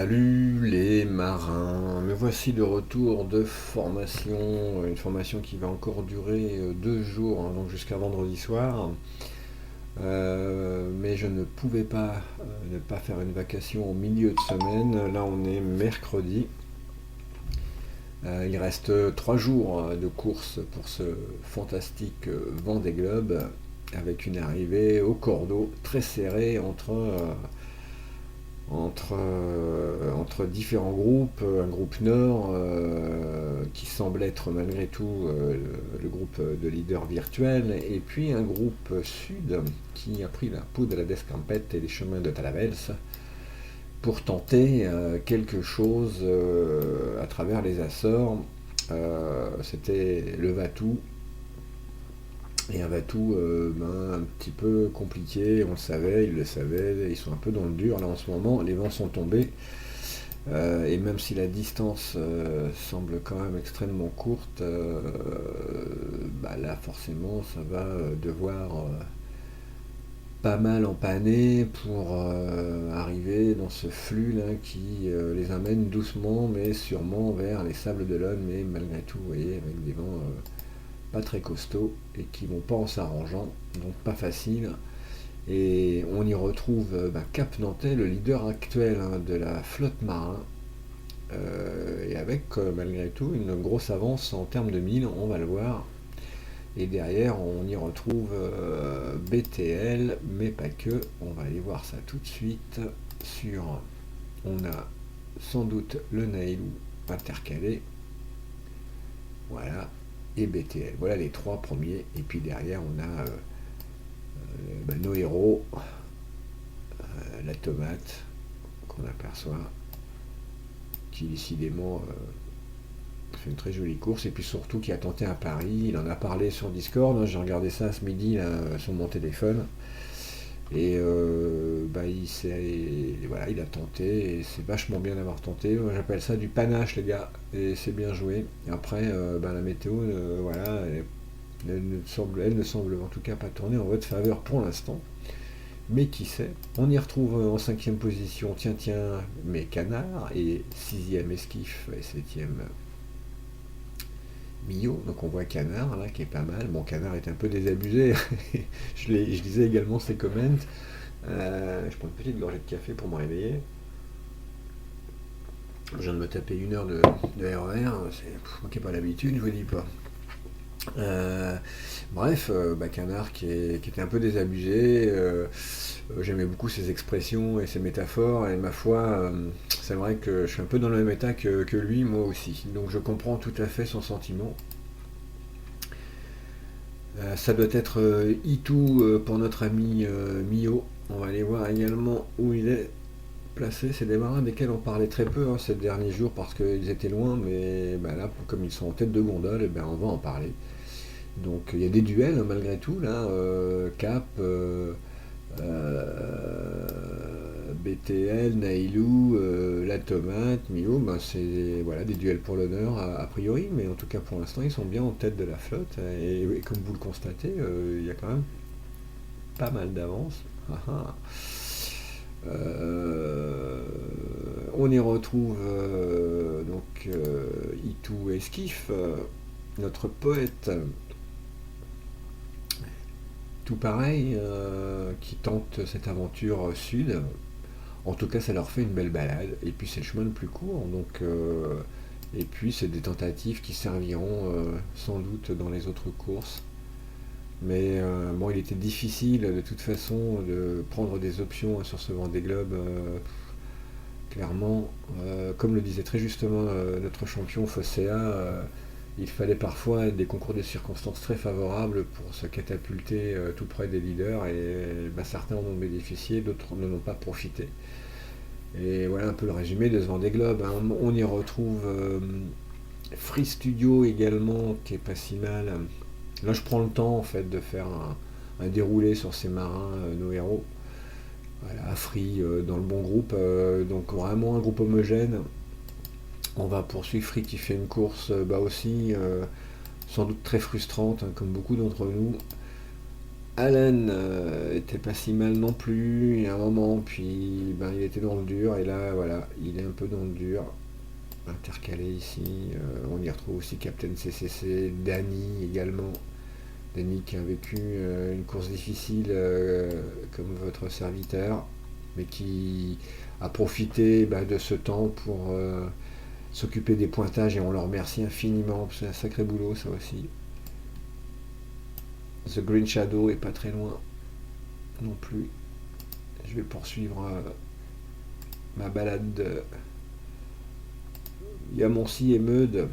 Salut les marins, me voici de retour de formation, une formation qui va encore durer 2 jours, hein, donc jusqu'à vendredi soir. Mais je ne pouvais pas ne pas faire une vacation au milieu de semaine. Là on est mercredi. Il reste 3 jours de course pour ce fantastique Vendée Globe, avec une arrivée au cordeau très serrée entre différents groupes, un groupe Nord qui semble être malgré tout le groupe de leaders virtuels, et puis un groupe Sud qui a pris la peau de la Descampette et les chemins de Talavels pour tenter quelque chose à travers les Açores. C'était le Vatou, et un Vatou un petit peu compliqué, on le savait, ils le savaient, ils sont un peu dans le dur là en ce moment, les vents sont tombés, et même si la distance semble quand même extrêmement courte, là forcément ça va devoir pas mal empanner pour arriver dans ce flux là qui les amène doucement mais sûrement vers les Sables d'Olonne, mais malgré tout vous voyez avec des vents pas très costauds et qui vont pas en s'arrangeant, donc pas facile. Et on y retrouve Cap Nantais, le leader actuel de la flotte marin, et avec malgré tout une grosse avance en termes de mille, on va le voir. Et derrière on y retrouve BTL, mais pas que, on va aller voir ça tout de suite. On a sans doute le Nailou intercalé, voilà, et BTL. Voilà les trois premiers. Et puis derrière, on a nos héros, la tomate qu'on aperçoit, qui décidément fait une très jolie course. Et puis surtout qui a tenté un pari. Il en a parlé sur Discord, hein, j'ai regardé ça ce midi là, sur mon téléphone. Et il a tenté, et c'est vachement bien d'avoir tenté. Moi, j'appelle ça du panache les gars, et c'est bien joué. Et après la météo, voilà, elle ne semble en tout cas pas tourner en votre faveur pour l'instant. Mais qui sait, on y retrouve en cinquième position, tiens, mes canards, et sixième esquif, et septième Millau. Donc on voit Canard là qui est pas mal. Bon, Canard est un peu désabusé. Je lisais également ses comments. Je prends une petite gorgée de café pour me réveiller. Je viens de me taper 1 heure de RER. Moi qui n'ai pas l'habitude, je vous dis pas. Bref, Canard qui était un peu désabusé. J'aimais beaucoup ses expressions et ses métaphores, et ma foi, c'est vrai que je suis un peu dans le même état que lui, moi aussi. Donc je comprends tout à fait son sentiment. Ça doit être Itou pour notre ami Mio. On va aller voir également où il est placé. C'est des marins desquels on parlait très peu ces derniers jours parce qu'ils étaient loin, mais là, comme ils sont en tête de gondole, on va en parler. Donc il y a des duels malgré tout là, Cap, BTL, Nailou, la tomate, Mio, c'est voilà, des duels pour l'honneur a priori, mais en tout cas pour l'instant ils sont bien en tête de la flotte, et comme vous le constatez, il y a quand même pas mal d'avance. Ah, ah. On y retrouve Itou Esquif, notre poète, tout pareil, qui tente cette aventure sud. En tout cas, ça leur fait une belle balade. Et puis c'est le chemin le plus court. Donc, et puis c'est des tentatives qui serviront sans doute dans les autres courses. Mais bon, il était difficile de toute façon de prendre des options sur ce Vendée Globe. Clairement, comme le disait très justement notre champion Fossea, il fallait parfois des concours de circonstances très favorables pour se catapulter tout près des leaders, et certains en ont bénéficié, d'autres n'en ont pas profité. Et voilà un peu le résumé de ce Vendée Globe. On y retrouve Free Studio également, qui est pas si mal. Là je prends le temps en fait de faire un déroulé sur ces marins, nos héros. Voilà, Free dans le bon groupe, donc vraiment un groupe homogène. On va poursuivre Free qui fait une course aussi sans doute très frustrante, comme beaucoup d'entre nous. Allen était pas si mal non plus, il y a un moment, puis ben, il était dans le dur, et là voilà, il est un peu dans le dur, intercalé ici. On y retrouve aussi Captain CCC, Danny également. Danny qui a vécu une course difficile comme votre serviteur, mais qui a profité de ce temps pour s'occuper des pointages et on le remercie infiniment. C'est un sacré boulot ça aussi. The Green Shadow est pas très loin non plus. Je vais poursuivre ma balade. Il y a Moncy et Meud.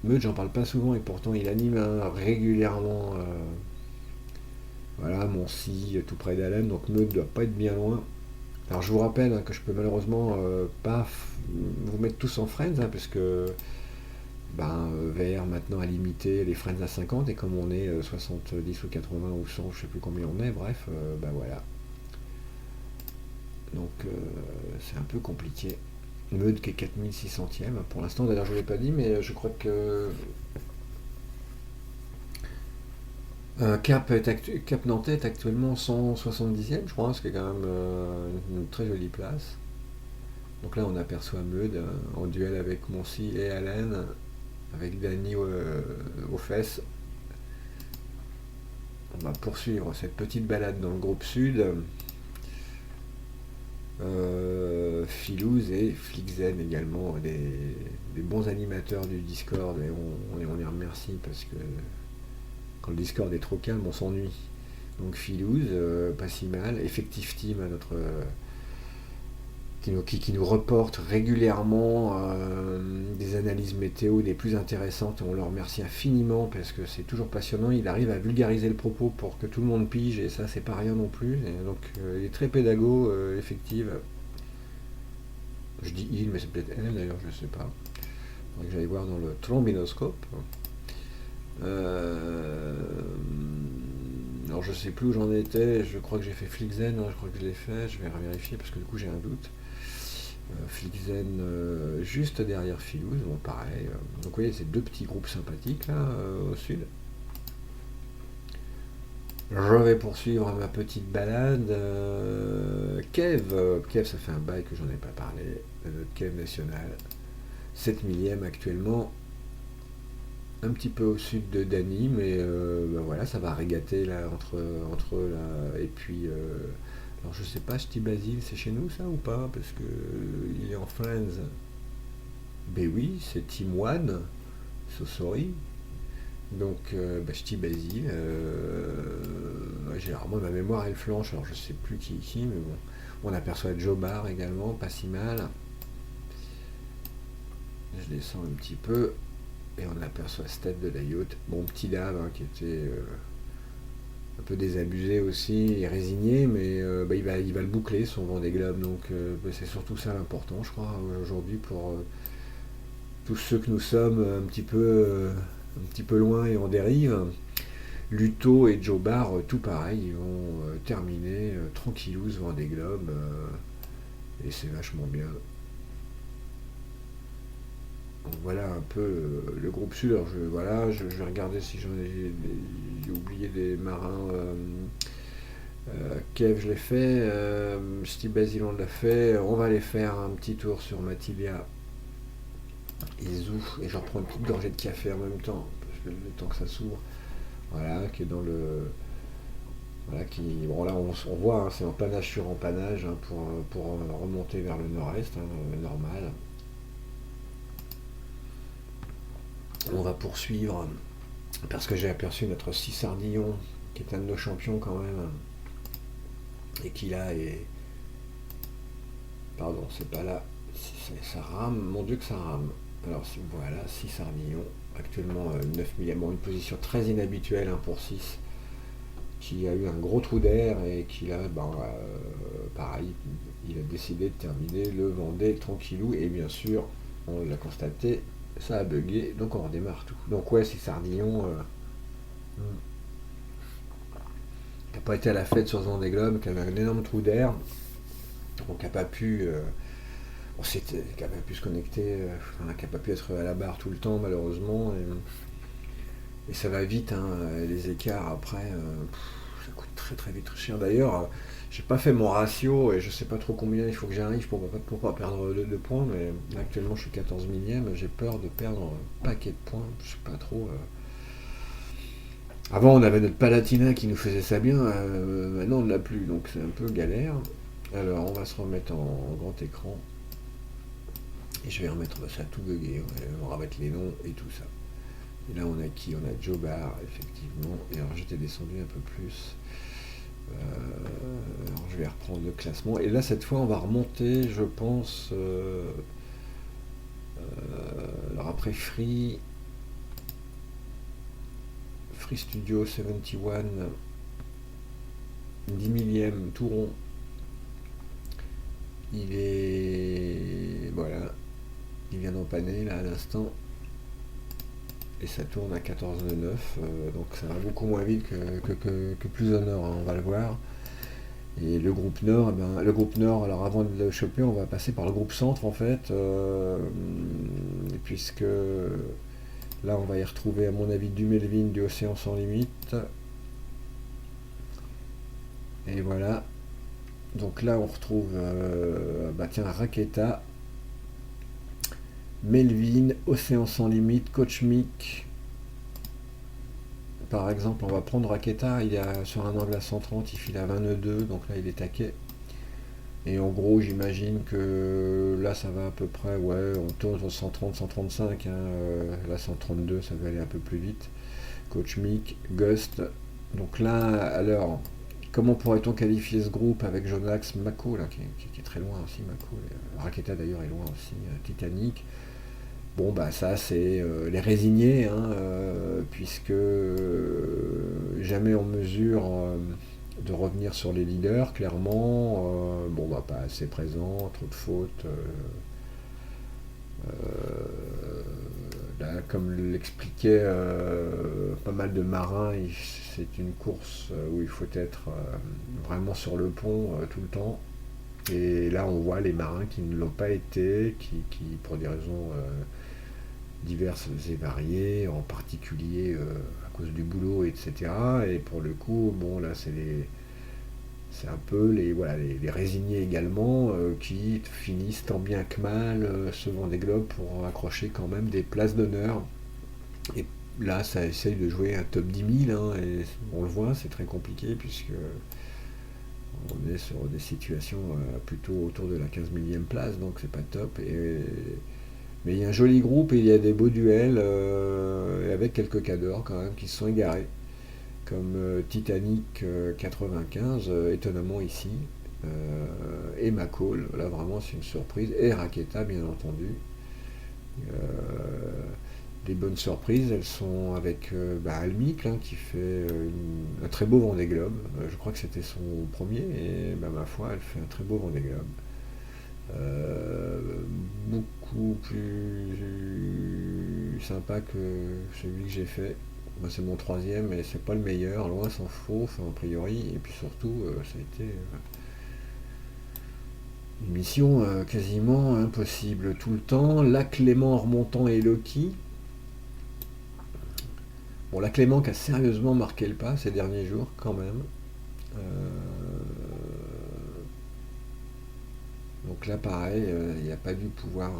Meud, j'en parle pas souvent et pourtant il anime régulièrement. Voilà, Moncy, tout près d'Allen, donc Meud doit pas être bien loin. Alors je vous rappelle que je peux malheureusement pas vous mettre tous en friends, parce que VR maintenant a limité les friends à 50 et comme on est 70 ou 80 ou 100, je sais plus combien on est, bref, voilà. Donc c'est un peu compliqué. Meud qui est 4600ème pour l'instant, d'ailleurs je ne l'ai pas dit, mais je crois que Cap Nantais est actuellement 170e, je crois, ce qui est quand même une très jolie place. Donc là on aperçoit Meud en duel avec Moncy et Allen, avec Danny aux fesses. On va poursuivre cette petite balade dans le groupe sud. Philouz et Flickzen également, des bons animateurs du Discord, et on les remercie parce que quand le Discord est trop calme, on s'ennuie. Donc Philouz, pas si mal. Effective Team, notre qui nous reporte régulièrement des analyses météo des plus intéressantes, et on le remercie infiniment parce que c'est toujours passionnant. Il arrive à vulgariser le propos pour que tout le monde pige, et ça c'est pas rien non plus. Et donc il est très pédago, effective. Je dis il, mais c'est peut-être elle d'ailleurs, je sais pas. Faudrait que j'aille voir dans le trombinoscope. Alors je sais plus où j'en étais, je crois que j'ai fait Flickzen, je crois que je l'ai fait, je vais revérifier parce que du coup j'ai un doute. Flickzen juste derrière Philouz, bon pareil. Donc vous voyez, c'est deux petits groupes sympathiques là au sud. Je vais poursuivre ma petite balade. Kev, ça fait un bail que j'en ai pas parlé, notre Kev national. 7 millième actuellement, un petit peu au sud de Dany, mais voilà, ça va régater là entre eux là. Et puis alors je sais pas, Ch'ti Basile, c'est chez nous ça ou pas? Parce que il est en Friends. Ben oui, c'est Team One, so sorry. Donc Ch'ti Basile, généralement ma mémoire elle flanche, alors je sais plus qui, mais bon. On aperçoit Joe Barr également, pas si mal. Je descends un petit peu. Et on aperçoit Stade de la Yacht. Bon, petit Dave qui était un peu désabusé aussi et résigné, mais il va le boucler son Vendée Globe. Donc c'est surtout ça l'important, je crois, aujourd'hui pour tous ceux que nous sommes un petit peu loin et en dérive. Luto et Joe Barr, tout pareil, ils vont terminer tranquillou ce Vendée Globe et c'est vachement bien. Donc voilà un peu le groupe sud. Alors je vais regarder si j'ai oublié des marins. Kev, je l'ai fait. Steve Basile, on l'a fait. On va aller faire un petit tour sur Matilia et Zou. Et j'en prends une petite gorgée de café en même temps, parce que le temps que ça s'ouvre. Voilà, qui est dans le. Voilà, bon là on voit, c'est empannage sur empannage pour remonter vers le nord-est, normal. On va poursuivre parce que j'ai aperçu notre Cissardillon qui est un de nos champions quand même et qui là est. Pardon, c'est pas là. Ça rame, mon dieu que ça rame. Alors voilà, Cissardillon, actuellement 9 millième, une position très inhabituelle pour 6, qui a eu un gros trou d'air et qui là, pareil, il a décidé de terminer le Vendée tranquillou et bien sûr, on l'a constaté, ça a bugué, donc on redémarre tout. Donc ouais, Cissardillon qui n'a pas été à la fête sur ce Vendée Globe, qui avait un énorme trou d'air, donc qui n'a pas pu qui n'a pas pu se connecter, qui n'a pas pu être à la barre tout le temps malheureusement, et ça va vite, les écarts après, ça coûte très très vite très cher. D'ailleurs, j'ai pas fait mon ratio et je sais pas trop combien il faut que j'arrive pour pas perdre de points, mais actuellement je suis 14 millième, j'ai peur de perdre un paquet de points, je sais pas trop. Avant on avait notre Palatina qui nous faisait ça bien, maintenant on ne l'a plus, donc c'est un peu galère. Alors on va se remettre en grand écran et je vais remettre ça tout bugué, on va remettre les noms et tout ça. Et là on a qui? On a Joe Barr, effectivement, et alors j'étais descendu un peu plus. Alors je vais reprendre le classement. Et là, cette fois, on va remonter, je pense. Alors après Free Studio 71, 10 millième, tout rond. Il est. Voilà. Il vient d'empanner là à l'instant. Et ça tourne à 14,9. Donc ça va beaucoup moins vite que plus au nord, hein, on va le voir. Et le groupe Nord, alors avant de le choper, on va passer par le groupe Centre en fait, puisque là on va y retrouver à mon avis du Melvin, du Océan Sans Limite. Et voilà. Donc là on retrouve Raketa, Melvin, Océan Sans Limite, Coach Mick. Par exemple, on va prendre Raketa, il est sur un angle à 130, il file à 22, donc là il est taquet. Et en gros, j'imagine que là ça va à peu près, ouais, on tourne sur 130, 135, hein, là 132, ça va aller un peu plus vite. Coach Mick, Gust. Donc là, alors, comment pourrait-on qualifier ce groupe avec Jonax, Mako, là, qui est très loin aussi, Mako. Raketa d'ailleurs est loin aussi, Titanic. Bon, bah ça, c'est les résignés, hein, puisque jamais en mesure de revenir sur les leaders, clairement. Bon, bah pas assez présent, trop de fautes. Là, comme l'expliquait pas mal de marins, c'est une course où il faut être vraiment sur le pont tout le temps. Et là, on voit les marins qui ne l'ont pas été, qui pour des raisons diverses et variées, en particulier à cause du boulot, etc. Et pour le coup, bon là c'est un peu les résignés également qui finissent tant bien que mal ce Vendée Globe pour accrocher quand même des places d'honneur. Et là ça essaye de jouer un top 10 000, hein, et on le voit, c'est très compliqué puisque on est sur des situations plutôt autour de la 15 millième place, donc c'est pas top. Mais il y a un joli groupe et il y a des beaux duels avec quelques cadors quand même qui se sont égarés. Comme Titanic 95, étonnamment ici. Et McCall, là vraiment c'est une surprise. Et Raketa bien entendu. Les bonnes surprises, elles sont avec Almic, hein, qui fait un très beau Vendée Globe. Je crois que c'était son premier et ma foi elle fait un très beau Vendée Globe. Beaucoup plus sympa que celui que j'ai fait. Moi, c'est mon troisième, mais c'est pas le meilleur, loin s'en faut, enfin, a priori. Et puis surtout, ça a été une mission quasiment impossible tout le temps. La Clément remontant et Loki. Bon, la Clément qui a sérieusement marqué le pas ces derniers jours, quand même. Euh, Donc là, pareil, il n'a pas dû pouvoir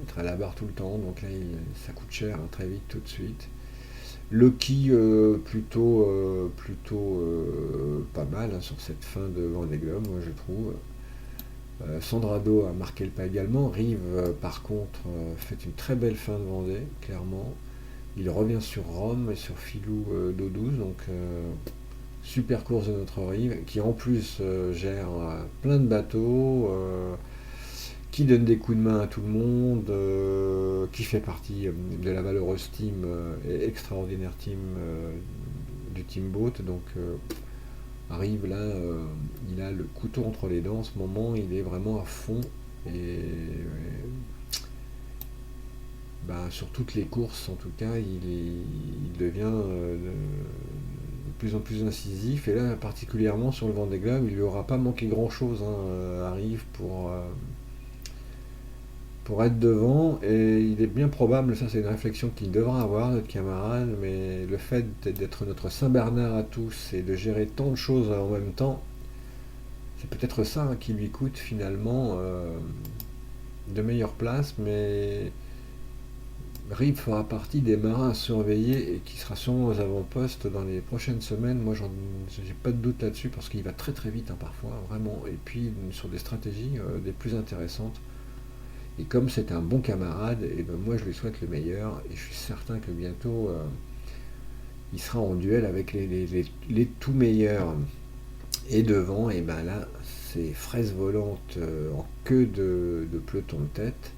être à la barre tout le temps, donc là, ça coûte cher, hein, très vite, tout de suite. Loki, plutôt pas mal, hein, sur cette fin de Vendée Globe, moi je trouve. Sandrado a marqué le pas également. Rive, par contre, fait une très belle fin de Vendée, clairement. Il revient sur Rome et sur Filou d'eau douce, donc super course de notre Rive, qui en plus gère plein de bateaux, qui donne des coups de main à tout le monde, qui fait partie de la valeureuse team et extraordinaire team du Team Boat. Donc Rive là, il a le couteau entre les dents en ce moment, il est vraiment à fond. Et sur toutes les courses, en tout cas, il devient de plus en plus incisif. Et là, particulièrement sur le Vendée Globe, il lui aura pas manqué grand-chose, hein, Arrive pour être devant, et il est bien probable, ça c'est une réflexion qu'il devra avoir, notre camarade, mais le fait d'être notre Saint-Bernard à tous et de gérer tant de choses en même temps, c'est peut-être ça hein, qui lui coûte finalement de meilleures places, mais Rip fera partie des marins à surveiller et qui sera sûrement aux avant-postes dans les prochaines semaines. Moi, j'ai pas de doute là-dessus parce qu'il va très très vite hein, parfois, vraiment. Et puis sur des stratégies des plus intéressantes. Et comme c'est un bon camarade, et ben moi je lui souhaite le meilleur. Et je suis certain que bientôt il sera en duel avec les tout meilleurs. Et devant, et ben là, c'est fraise volante en queue de peloton de tête.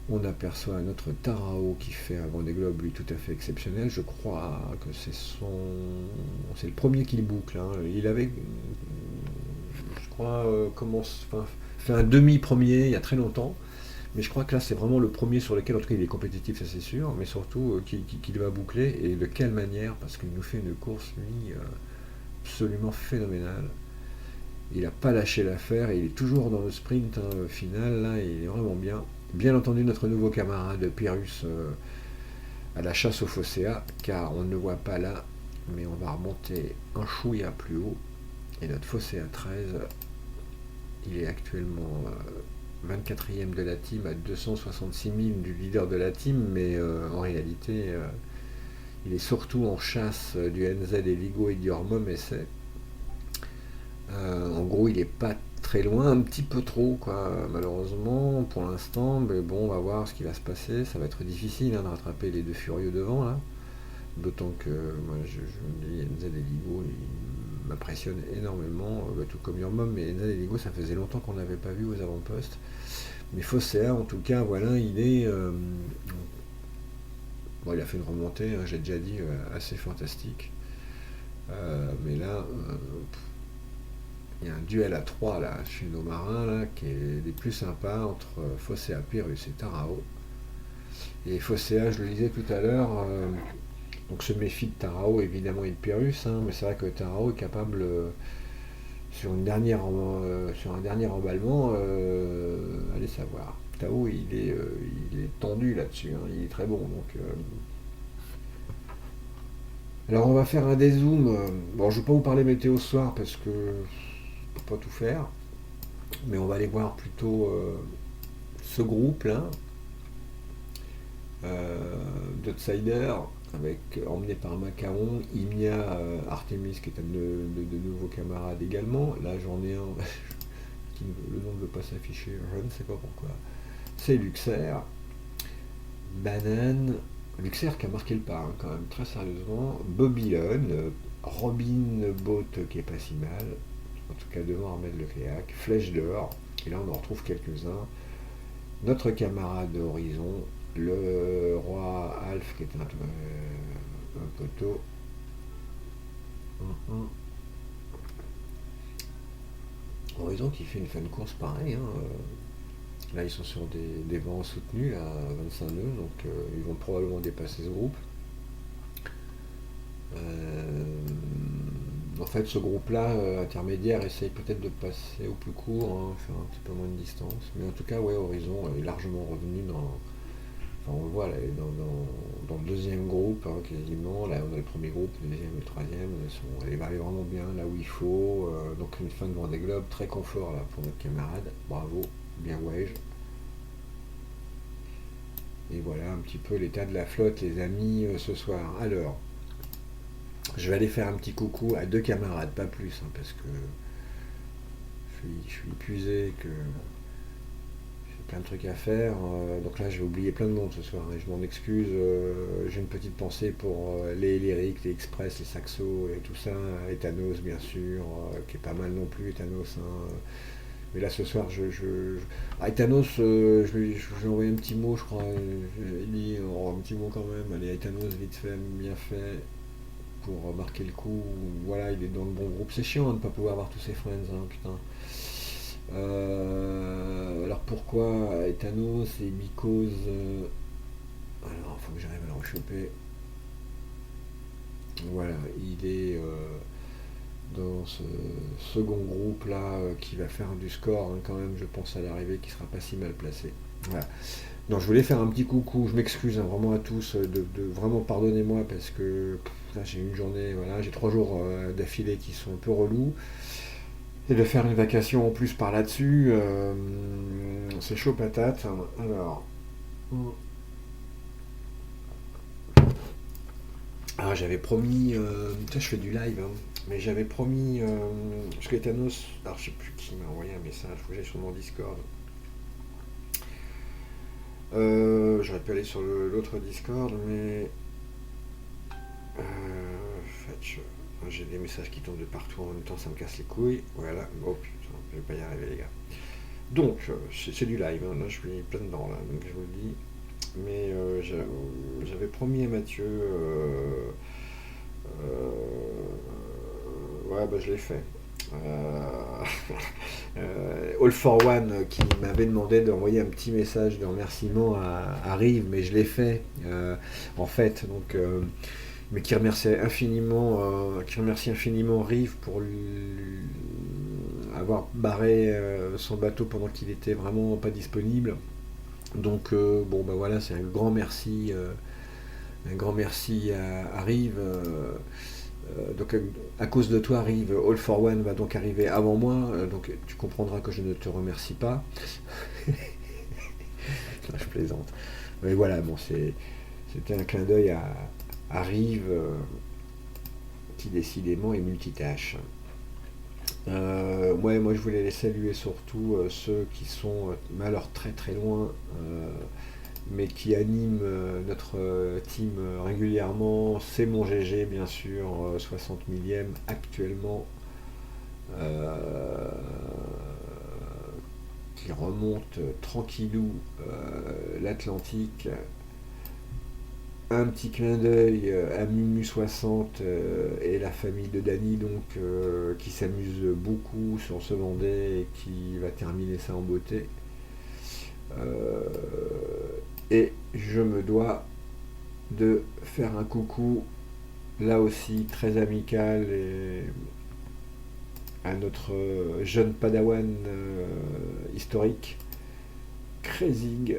On aperçoit un autre Tarao qui fait un Vendée Globe lui tout à fait exceptionnel. Je crois que c'est le premier qu'il boucle. Hein. Il avait, je crois, fait un demi-premier il y a très longtemps. Mais je crois que là, c'est vraiment le premier sur lequel, en tout cas, il est compétitif, ça c'est sûr, mais surtout qu'il va boucler et de quelle manière, parce qu'il nous fait une course, lui, absolument phénoménale. Il n'a pas lâché l'affaire, il est toujours dans le sprint hein, final, là, il est vraiment bien. Bien entendu, notre nouveau camarade Pyrrhus à la chasse au Fosséa, car on ne le voit pas là, mais on va remonter un chouïa plus haut. Et notre Fosséa 13, il est actuellement 24e de la team à 266 000 du leader de la team, mais en réalité, il est surtout en chasse du NZ et Ligo et du Hormum essai. En gros, il est pas très loin, un petit peu trop, quoi, malheureusement, pour l'instant. Mais bon, on va voir ce qui va se passer. Ça va être difficile hein, de rattraper les deux furieux devant, là. D'autant que moi, je me dis, NZ et Ligo, ils m'impressionnent énormément, tout comme Urmom, mais NZ et Ligo, ça faisait longtemps qu'on n'avait pas vu aux avant-postes. Mais Fosséa, en tout cas, voilà, il est. Bon, il a fait une remontée, hein, j'ai déjà dit, assez fantastique. Mais là, il y a un duel à 3 là, chez nos marins là, qui est des plus sympas entre Fosséa, Pyrrhus et Tarao. Et Fosséa, je le disais tout à l'heure, donc se méfie de Tarao évidemment et de Pyrrhus, hein, mais c'est vrai que Tarao est capable, sur un dernier emballement, allez savoir. Tao il est tendu là-dessus, hein, il est très bon. Alors on va faire un dézoom. Bon, je ne vais pas vous parler météo ce soir parce que je ne peux pas tout faire. Mais on va aller voir plutôt ce groupe-là d'outsiders, emmené par Macaron, Imnia, Artemis qui est un de nouveaux camarades également. Là j'en ai un, le nom ne veut pas s'afficher, je ne sais pas pourquoi. C'est Luxer, Banane, Luxer qui a marqué le pas hein, quand même très sérieusement, Babylone, Robin Boat qui est pas si mal, en tout cas devant Ahmed Lecléac, Flèche d'or, et là on en retrouve quelques-uns. Notre camarade de Horizon, le roi Alf qui est un poteau. Horizon qui fait une fin de course pareil. Hein. Là ils sont sur des vents soutenus à 25 nœuds, donc ils vont probablement dépasser ce groupe. En fait, ce groupe-là, intermédiaire, essaye peut-être de passer au plus court, hein, faire un petit peu moins de distance. Mais en tout cas, ouais, Horizon est largement revenu dans. Enfin, on le voit là, dans le deuxième groupe, hein, quasiment. Là, on a le premier groupe, le deuxième et le troisième. Elle va aller vraiment bien là où il faut. Donc, une fin de Vendée Globe, très confort là, pour notre camarade. Bravo, bien ouais. Et voilà un petit peu l'état de la flotte, les amis, ce soir. Alors. Je vais aller faire un petit coucou à deux camarades, pas plus, hein, parce que je suis épuisé, que j'ai plein de trucs à faire. Donc là, je vais oublier plein de monde ce soir, et je m'en excuse. J'ai une petite pensée pour les lyriques, les express, les saxos et tout ça. Ethanos, bien sûr, qui est pas mal non plus, Ethanos. Hein. Mais là, ce soir, Ethanos, je lui ai envoyé un petit mot, je crois. Il dit, oh, un petit mot quand même. Allez, Ethanos, vite fait, bien fait. Pour marquer le coup, voilà, il est dans le bon groupe. C'est chiant hein, de ne pas pouvoir avoir tous ses friends, hein, putain. Alors pourquoi Ethanos et Mycose alors, il faut que j'arrive à le rechoper. Voilà, il est dans ce second groupe là qui va faire du score hein, quand même, je pense à l'arrivée, qui sera pas si mal placé. Voilà. Donc je voulais faire un petit coucou, je m'excuse hein, vraiment à tous, vraiment pardonnez-moi parce que là j'ai une journée, voilà, j'ai 3 jours d'affilée qui sont un peu relous. Et de faire une vacation en plus par là-dessus, c'est chaud patate. Alors, j'avais promis, je fais du live, hein, mais j'avais promis, parce que Thanos, alors je sais plus qui m'a envoyé un message, faut que j'aille sur mon Discord. J'aurais pu aller sur l'autre Discord, mais j'ai des messages qui tombent de partout en même temps, ça me casse les couilles. Voilà, oh putain, je vais pas y arriver les gars. Donc, c'est du live, hein, là je suis plein dedans, là, donc je vous le dis. Mais j'avais promis à Mathieu, ouais, bah je l'ai fait. Euh, All for One qui m'avait demandé d'envoyer un petit message de remerciement à Rive, mais je l'ai fait en fait. Donc, mais qui remercie infiniment Rive pour lui avoir barré son bateau pendant qu'il était vraiment pas disponible. Donc bon bah voilà, c'est un grand merci à Rive. Donc à cause de toi, Rive, All for One va donc arriver avant moi. Donc tu comprendras que je ne te remercie pas. Je plaisante. Mais voilà, bon, c'était un clin d'œil à Rive qui décidément est multitâche. Ouais, moi je voulais les saluer surtout ceux qui sont alors très très loin, mais qui animent notre team régulièrement. C'est mon GG bien sûr, 60 millième actuellement, euh, qui remonte tranquillou l'Atlantique. Un petit clin d'œil à Mumu 60 et la famille de Dany donc qui s'amuse beaucoup sur ce Vendée et qui va terminer ça en beauté. Euh, et je me dois de faire un coucou là aussi très amical à notre jeune padawan historique, Krezig,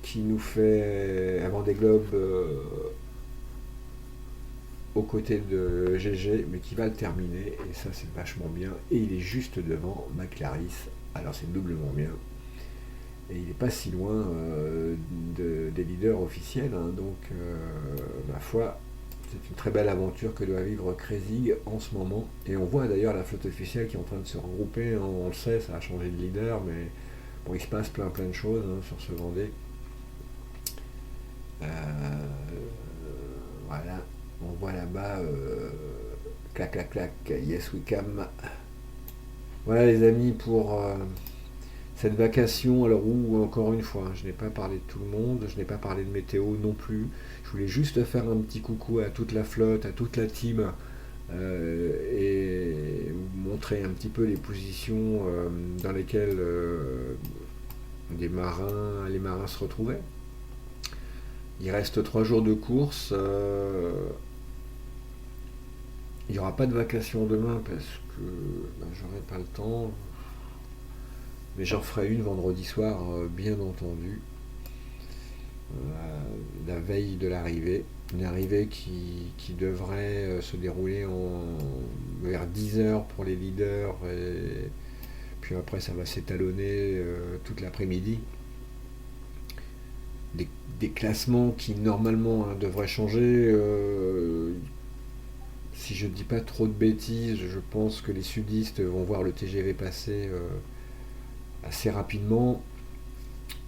qui nous fait un Vendée Globe aux côtés de GG, mais qui va le terminer, et ça c'est vachement bien. Et il est juste devant McLaris, alors c'est doublement bien. Et il n'est pas si loin des leaders officiels, hein, donc ma foi, c'est une très belle aventure que doit vivre Krezig en ce moment. Et on voit d'ailleurs la flotte officielle qui est en train de se regrouper, hein, on le sait, ça a changé de leader, mais bon, il se passe plein de choses hein, sur ce Vendée. Voilà, on voit là-bas, clac clac clac, yes we come. Voilà les amis pour cette vacation, alors où encore une fois, je n'ai pas parlé de tout le monde, je n'ai pas parlé de météo non plus. Je voulais juste faire un petit coucou à toute la flotte, à toute la team, et montrer un petit peu les positions dans lesquelles les marins se retrouvaient. Il reste 3 jours de course. Il n'y aura pas de vacation demain parce que j'aurai pas le temps. Mais j'en ferai une vendredi soir, bien entendu, la veille de l'arrivée. Une arrivée qui devrait se dérouler vers 10h pour les leaders, et puis après ça va s'étalonner toute l'après-midi. Des classements qui normalement hein, devraient changer. Si je ne dis pas trop de bêtises, je pense que les sudistes vont voir le TGV passer assez rapidement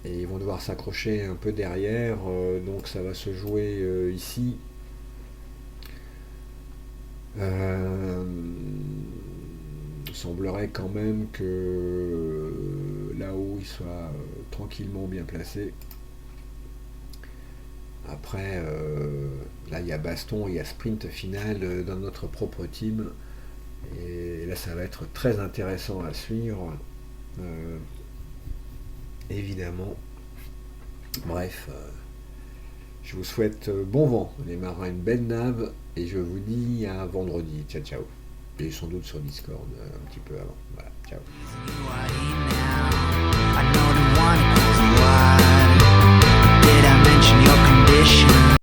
et ils vont devoir s'accrocher un peu derrière, donc ça va se jouer ici. Il semblerait quand même que là-haut il soit tranquillement bien placé. Après, là il y a baston, il y a sprint final dans notre propre team. Et là ça va être très intéressant à suivre. Euh, Évidemment. Bref, je vous souhaite bon vent, les marins, une belle nave, et je vous dis à vendredi. Ciao, ciao. Et sans doute sur Discord un petit peu avant. Voilà, ciao.